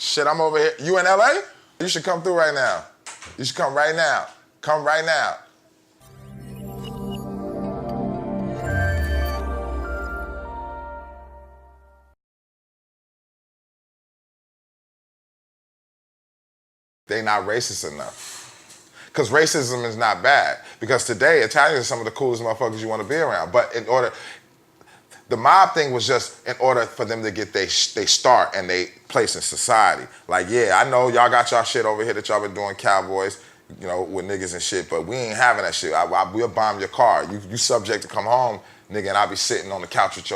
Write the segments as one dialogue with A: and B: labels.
A: Shit, I'm over here. You in LA? You should come through right now. You should come right now. Come right now. They not racist enough. Because racism is not bad. Because today, Italians are some of the coolest motherfuckers you want to be around. But in order, the mob thing was just in order for them to get they start and they place in society. Like, yeah, I know y'all got y'all shit over here that y'all been doing, cowboys, you know, with niggas and shit, but we ain't having that shit. We'll bomb your car. You subject to come home, nigga, and I'll be sitting on the couch with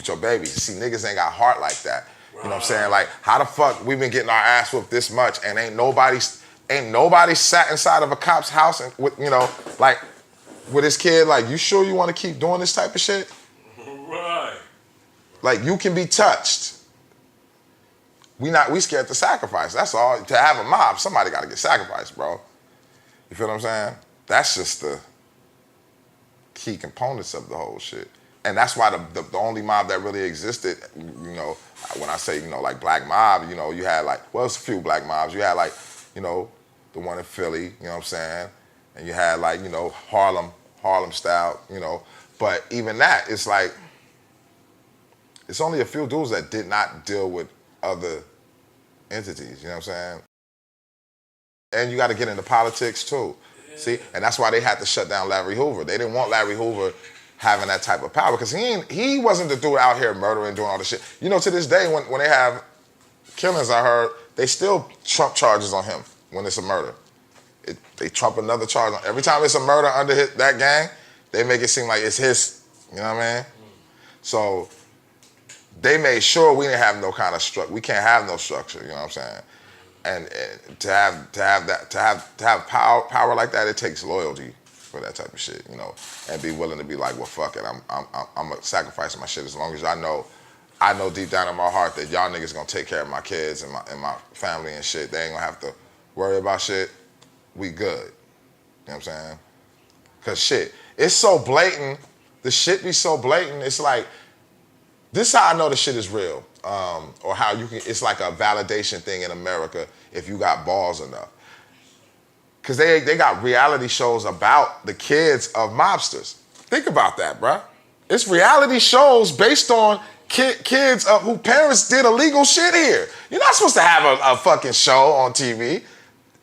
A: your baby. See, niggas ain't got heart like that. You know what I'm saying? Like, how the fuck we been getting our ass whooped this much and ain't nobody sat inside of a cop's house and with, you know, like with his kid, like, you sure you want to keep doing this type of shit?
B: Right.
A: Like, you can be touched. We scared to sacrifice. That's all. To have a mob, somebody got to get sacrificed, bro. You feel what I'm saying? That's just the key components of the whole shit. And that's why the only mob that really existed, you know, when I say, you know, like Black Mob, you know, you had like, well, it's a few Black Mobs. You had like, you know, the one in Philly, you know what I'm saying? And you had like, you know, Harlem style, you know. But even that, it's like, it's only a few dudes that did not deal with other entities, you know what I'm saying? And you got to get into politics too. Yeah. See, and that's why they had to shut down Larry Hoover. They didn't want Larry Hoover having that type of power because he wasn't the dude out here murdering, doing all this shit. You know, to this day, when they have killings, I heard, they still trump charges on him when it's a murder. They trump another charge on. Every time it's a murder under that gang, they make it seem like it's his. You know what I mean? So they made sure we didn't have no kind of structure. We can't have no structure. You know what I'm saying? And to have power like that, it takes loyalty for that type of shit, you know, and be willing to be like, well, fuck it, I'm sacrificing my shit as long as I know deep down in my heart that y'all niggas gonna take care of my kids and my family and shit. They ain't gonna have to worry about shit. We good. You know what I'm saying? Cause shit, it's so blatant. The shit be so blatant. It's like, this is how I know the shit is real. Or how you can, it's like a validation thing in America if you got balls enough. Cause they got reality shows about the kids of mobsters. Think about that, bruh. It's reality shows based on kids of who parents did illegal shit here. You're not supposed to have a fucking show on TV.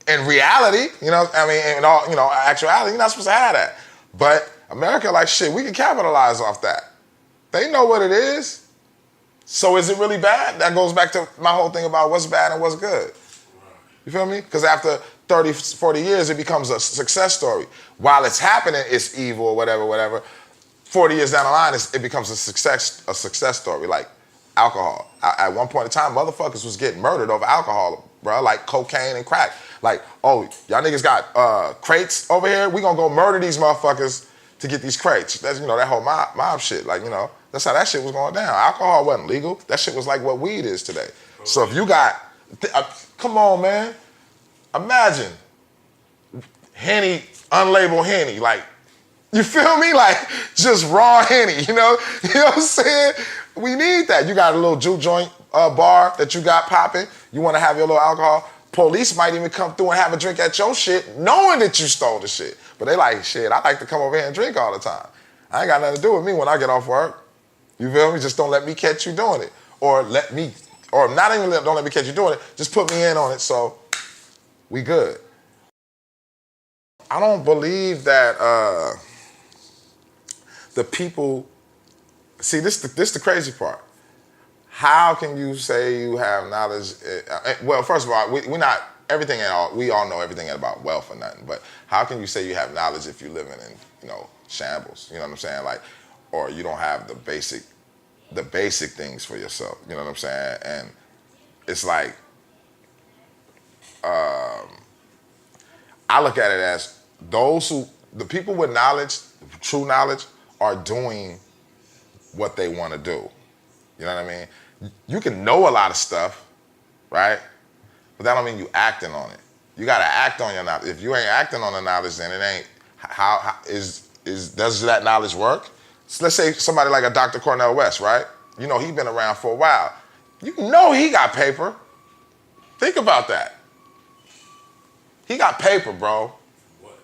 A: In reality, you know, I mean, in all, you know, actuality, you're not supposed to have that. But America, like, shit, we can capitalize off that. They know what it is. So is it really bad? That goes back to my whole thing about what's bad and what's good. You feel me? Because after 30, 40 years, it becomes a success story. While it's happening, it's evil or whatever. 40 years down the line, it becomes a success story, like alcohol. At one point in time, motherfuckers was getting murdered over alcohol, bro, like cocaine and crack. Like, oh, y'all niggas got crates over here? We gonna go murder these motherfuckers to get these crates. That's, you know, that whole mob shit. Like, you know, that's how that shit was going down. Alcohol wasn't legal. That shit was like what weed is today. So if you got, come on, man. Imagine Henny, unlabeled Henny, like, you feel me? Like, just raw Henny, you know? You know what I'm saying? We need that. You got a little juke joint bar that you got popping. You want to have your little alcohol. Police might even come through and have a drink at your shit knowing that you stole the shit. But they like, shit, I like to come over here and drink all the time. I ain't got nothing to do with me when I get off work. You feel me? Just don't let me catch you doing it. Or not even don't let me catch you doing it. Just put me in on it so we good. I don't believe that the people, see, this the crazy part. How can you say you have knowledge? Well, first of all, we not everything at all. We all know everything about wealth or nothing. But how can you say you have knowledge if you're living in, you know, shambles? You know what I'm saying? Like, or you don't have the basic things for yourself. You know what I'm saying? And it's like, I look at it as the people with knowledge, true knowledge, are doing what they want to do. You know what I mean? You can know a lot of stuff, right? But that don't mean you acting on it. You gotta act on your knowledge. If you ain't acting on the knowledge, then it ain't, does that knowledge work? So let's say somebody like a Dr. Cornel West, right? You know, he been around for a while. You know he got paper. Think about that. He got paper, bro. What?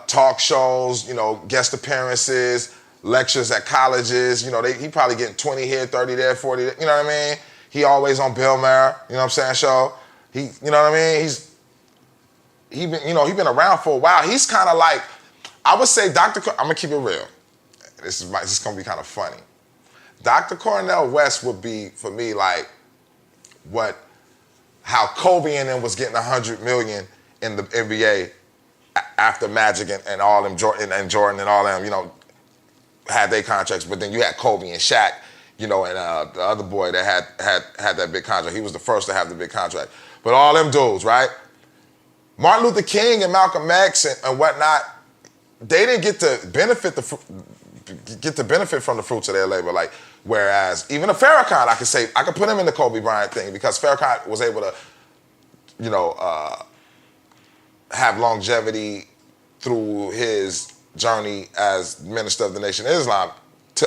A: Talk shows, you know, guest appearances, lectures at colleges. You know, he probably getting 20 here, 30 there, 40 there. You know what I mean? He always on Bill Maher. You know what I'm saying? Show. You know what I mean? He been around for a while. He's kind of like, I would say, I'm gonna keep it real. This is gonna be kind of funny. Dr. Cornel West would be for me like how Kobe and them was getting $100 million in the NBA after Magic and all them Jordan and all them, you know, had their contracts. But then you had Kobe and Shaq, you know, and the other boy that had that big contract. He was the first to have the big contract. But all them dudes, right? Martin Luther King and Malcolm X and whatnot, they didn't get to benefit from the fruits of their labor. Like, whereas even a Farrakhan, I could put him in the Kobe Bryant thing because Farrakhan was able to, you know, have longevity through his journey as minister of the Nation of Islam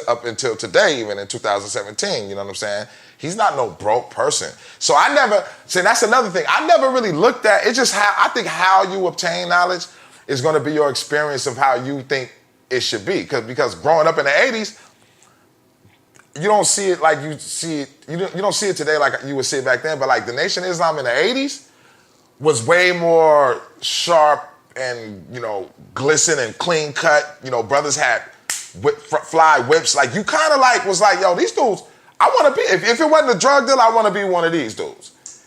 A: up until today, even in 2017. You know what I'm saying? He's not no broke person. So that's another thing. I never really looked at it. Just I think how you obtain knowledge is going to be your experience of how you think it should be. Because growing up in the 80s, you don't see it like you see it. You don't see it today like you would see it back then. But like the Nation of Islam in the 80s was way more sharp and, you know, glisten and clean cut. You know, brothers had fly whips. Like you kind of like was like, yo, these dudes, I want to be, if it wasn't a drug deal, I want to be one of these dudes.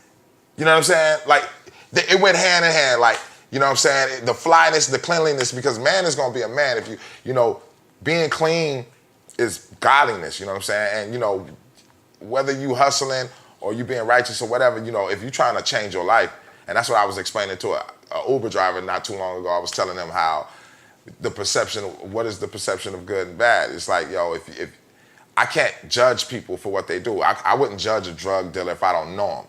A: You know what I'm saying? Like it went hand in hand. Like, you know what I'm saying? The flyness, the cleanliness, because man is going to be a man. If you know, being clean is godliness, you know what I'm saying? And, you know, whether you hustling or you being righteous or whatever, you know, if you're trying to change your life, and that's what I was explaining to a Uber driver not too long ago. I was telling him how what is the perception of good and bad? It's like, yo, if I can't judge people for what they do. I wouldn't judge a drug dealer if I don't know him.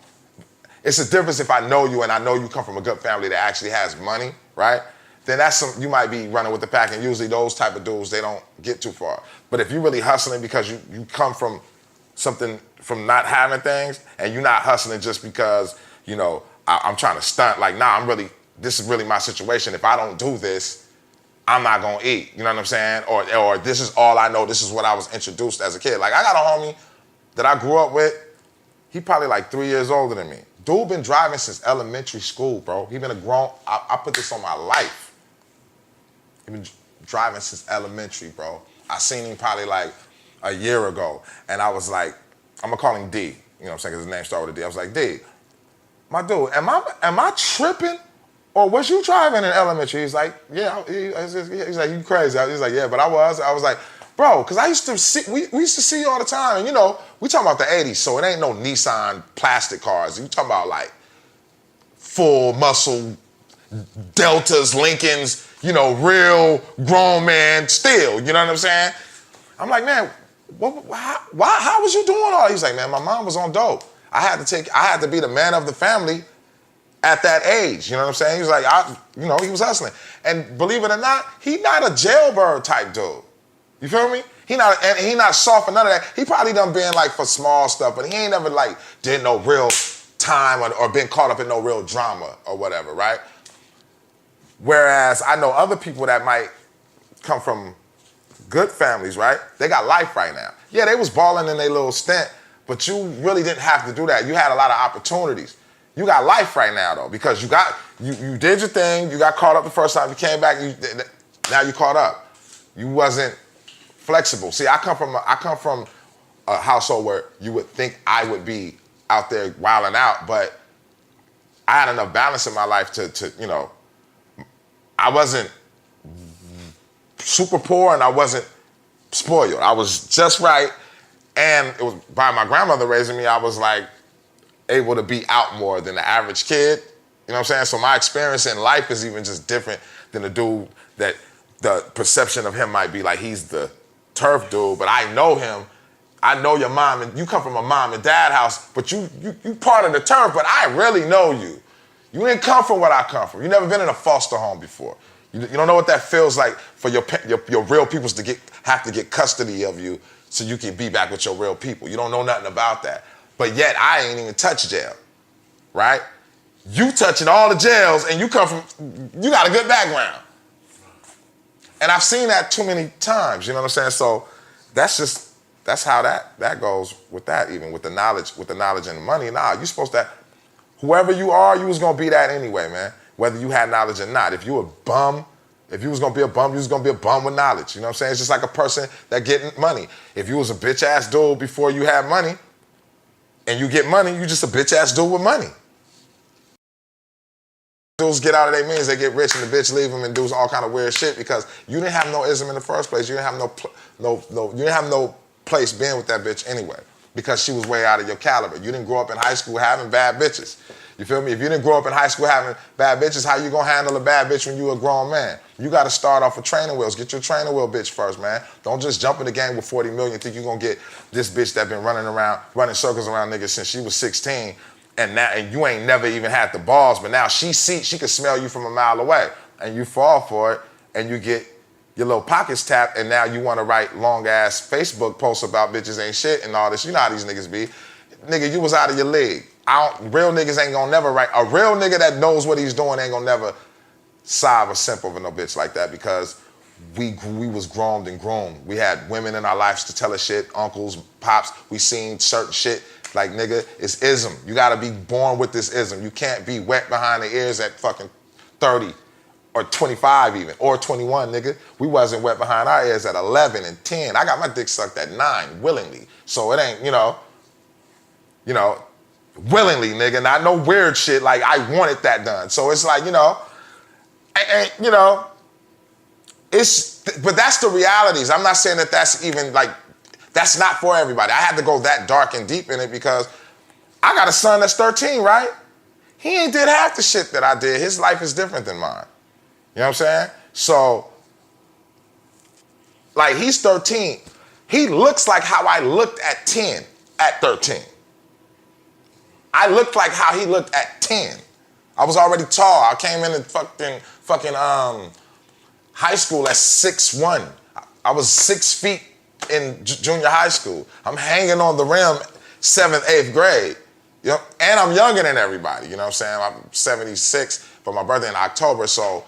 A: It's a difference if I know you and I know you come from a good family that actually has money, right? Then you might be running with the pack, and usually those type of dudes, they don't get too far. But if you're really hustling because you come from something, from not having things, and you're not hustling just because, you know, I'm trying to stunt, like, nah, this is really my situation. If I don't do this, I'm not gonna eat, you know what I'm saying? Or this is all I know, this is what I was introduced as a kid. Like, I got a homie that I grew up with, he probably like 3 years older than me. Dude been driving since elementary school, bro. He been I put this on my life. He been driving since elementary, bro. I seen him probably like a year ago, and I was like, I'm gonna call him D, you know what I'm saying, because his name started with a D. I was like, D, my dude, am I tripping? Or was you driving in elementary? He's like, yeah. He's like, you crazy. He's like, yeah, but I was. I was like, bro, because I used to see, we used to see you all the time. And, you know, we talking about the 80s, so it ain't no Nissan plastic cars. You talking about, like, full muscle Deltas, Lincolns, you know, real grown man steel. You know what I'm saying? I'm like, man, how was you doing all that? He's like, man, my mom was on dope. I had to be the man of the family at that age, you know what I'm saying? He was like, he was hustling. And believe it or not, he not a jailbird type dude. You feel me? He not soft for none of that. He probably done been like for small stuff, but he ain't never like did no real time or been caught up in no real drama or whatever, right? Whereas I know other people that might come from good families, right? They got life right now. Yeah, they was balling in their little stint, but you really didn't have to do that. You had a lot of opportunities. You got life right now, though, because you did your thing. You got caught up the first time. You came back. Now you caught up. You wasn't flexible. See, I come from a household where you would think I would be out there wilding out, but I had enough balance in my life to you know, I wasn't super poor and I wasn't spoiled. I was just right, and it was by my grandmother raising me. I was like able to be out more than the average kid. You know what I'm saying? So my experience in life is even just different than the dude that the perception of him might be like he's the turf dude, but I know him. I know your mom, and you come from a mom and dad house, but you part of the turf, but I really know you. You didn't come from what I come from. You never been in a foster home before. You don't know what that feels like for your real peoples to have to get custody of you so you can be back with your real people. You don't know nothing about that. But yet, I ain't even touched jail. right? You touching all the jails and you come from, you got a good background. And I've seen that too many times, you know what I'm saying? So that's how that goes with that, even with the knowledge and the money. Nah, you supposed to, whoever you are, you was gonna be that anyway, man. Whether you had knowledge or not. If you a bum, if you was gonna be a bum, you was gonna be a bum with knowledge. You know what I'm saying? It's just like a person that getting money. If you was a bitch ass dude before you had money, and you get money, you just a bitch ass dude with money. Dudes get out of their means, they get rich, and the bitch leave them and do all kind of weird shit because you didn't have no ism in the first place. You didn't have you didn't have no place being with that bitch anyway because she was way out of your caliber. You didn't grow up in high school having bad bitches. You feel me? If you didn't grow up in high school having bad bitches, how you gonna handle a bad bitch when you a grown man? You gotta start off with training wheels. Get your training wheel bitch first, man. Don't just jump in the game with 40 million and think you gonna get this bitch that been running circles around niggas since she was 16 and you ain't never even had the balls, but now she can smell you from a mile away and you fall for it and you get your little pockets tapped and now you wanna write long ass Facebook posts about bitches ain't shit and all this. You know how these niggas be. Nigga, you was out of your league. Real niggas ain't gonna never write. A real nigga that knows what he's doing ain't gonna never sob or simp over no bitch like that because we was groomed and groomed. We had women in our lives to tell us shit, uncles, pops. We seen certain shit like, nigga, it's ism. You gotta be born with this ism. You can't be wet behind the ears at fucking 30 or 25 even, or 21, nigga. We wasn't wet behind our ears at 11 and 10. I got my dick sucked at 9 willingly. So it ain't, you know, willingly, nigga, not no weird shit like I wanted that done. So it's like, but that's the realities. I'm not saying that that's even like, that's not for everybody. I had to go that dark and deep in it because I got a son that's 13, right? He ain't did half the shit that I did. His life is different than mine. You know what I'm saying? So, like, he's 13. He looks like how I looked at 10, at 13. I looked like how he looked at 10. I was already tall. I came in fucking high school at 6'1". I was 6 feet in junior high school. I'm hanging on the rim 7th, 8th grade. You know, and I'm younger than everybody. You know what I'm saying? I'm 76, but my birthday in October, so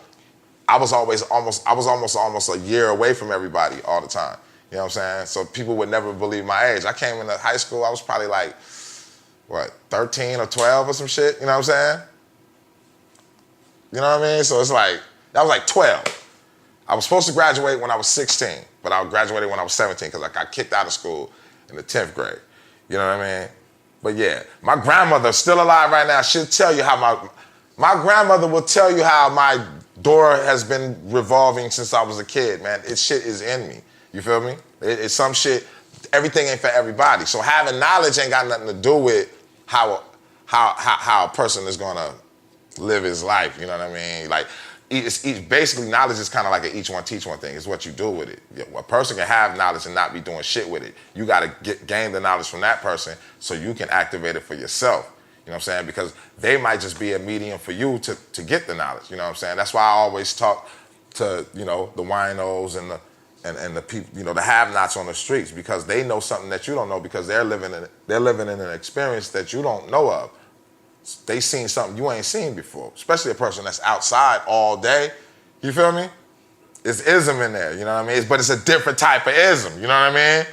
A: I was almost a year away from everybody all the time. You know what I'm saying? So people would never believe my age. I came into high school, I was probably like, 13 or 12 or some shit, you know what I'm saying? You know what I mean? So it's like, that was like 12. I was supposed to graduate when I was 16, but I graduated when I was 17 because I got kicked out of school in the 10th grade. You know what I mean? But yeah, my grandmother's still alive right now. She'll tell you how my grandmother will tell you how my door has been revolving since I was a kid, man. It shit is in me. You feel me? It's some shit. Everything ain't for everybody. So having knowledge ain't got nothing to do with how a person is gonna live his life. You know what I mean? Like, basically knowledge is kind of like an each one teach one thing. It's what you do with it. A person can have knowledge and not be doing shit with it. You gotta gain the knowledge from that person so you can activate it for yourself. You know what I'm saying? Because they might just be a medium for you to get the knowledge. You know what I'm saying? That's why I always talk to, the winos and the people, the have-nots on the streets, because they know something that you don't know because they're living in an experience that you don't know of. They seen something you ain't seen before, especially a person that's outside all day. You feel me? It's ism in there, you know what I mean? But it's a different type of ism, you know what I mean?